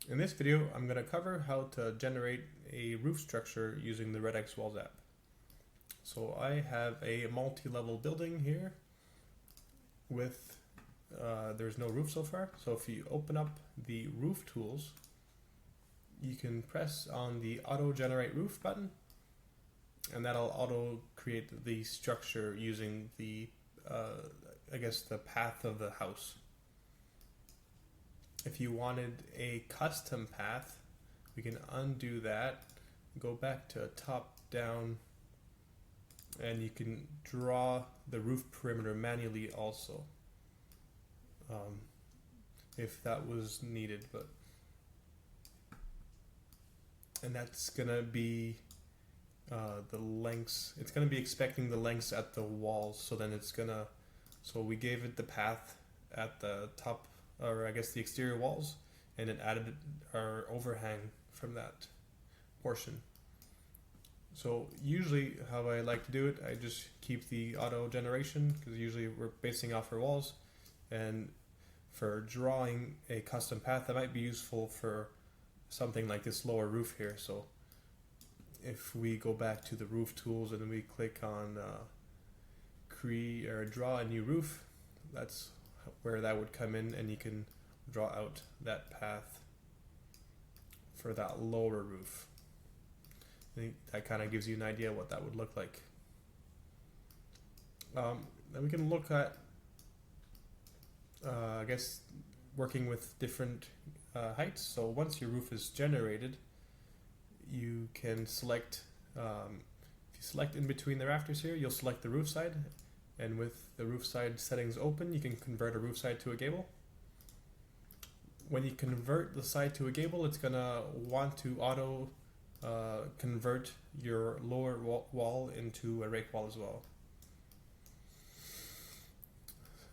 In this video, I'm going to cover how to generate a roof structure using the RedX Walls app. So I have a multi-level building here with, there's no roof so far. So if you open up the roof tools, you can press on the auto generate roof button and that'll auto create the structure using the, the path of the house. If you wanted a custom path, we can undo that, go back to top down, and you can draw the roof perimeter manually also, if that was needed. And that's gonna be the lengths. It's gonna be expecting the lengths at the walls. So then so we gave it the path at the top, or I guess the exterior walls, and it added our overhang from that portion. So usually how I like to do it, I just keep the auto generation because usually we're basing off our walls, and for drawing a custom path that might be useful for something like this lower roof here. So if we go back to the roof tools and then we click on create or draw a new roof, that's where that would come in, and you can draw out that path for that lower roof. I think that kind of gives you an idea what that would look like. Then we can look at working with different heights. So once your roof is generated, you can select, if you select in between the rafters here, you'll select the roof side, and with the roof side settings open, you can convert a roof side to a gable. When you convert the side to a gable, it's gonna want to auto convert your lower wall into a rake wall as well.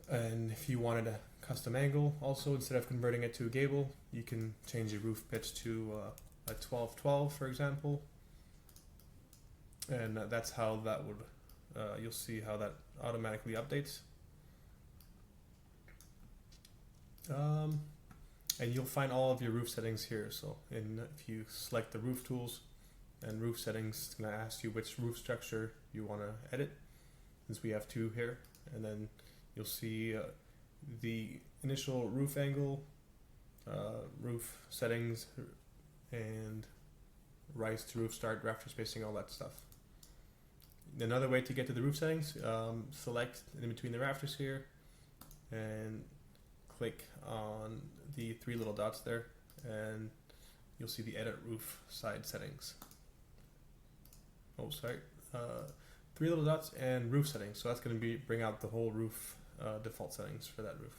And if you wanted a custom angle also, instead of converting it to a gable, you can change your roof pitch to a 12-12, for example. And that's how that would, you'll see how that automatically updates. And you'll find all of your roof settings here. So if you select the roof tools and roof settings, it's going to ask you which roof structure you want to edit, since we have two here. And then you'll see the initial roof angle, roof settings, and rise to roof start, rafter spacing, all that stuff. Another way to get to the roof settings, select in between the rafters here and click on the three little dots there, and you'll see the edit roof side settings. Three little dots and roof settings. So that's going to bring out the whole roof default settings for that roof.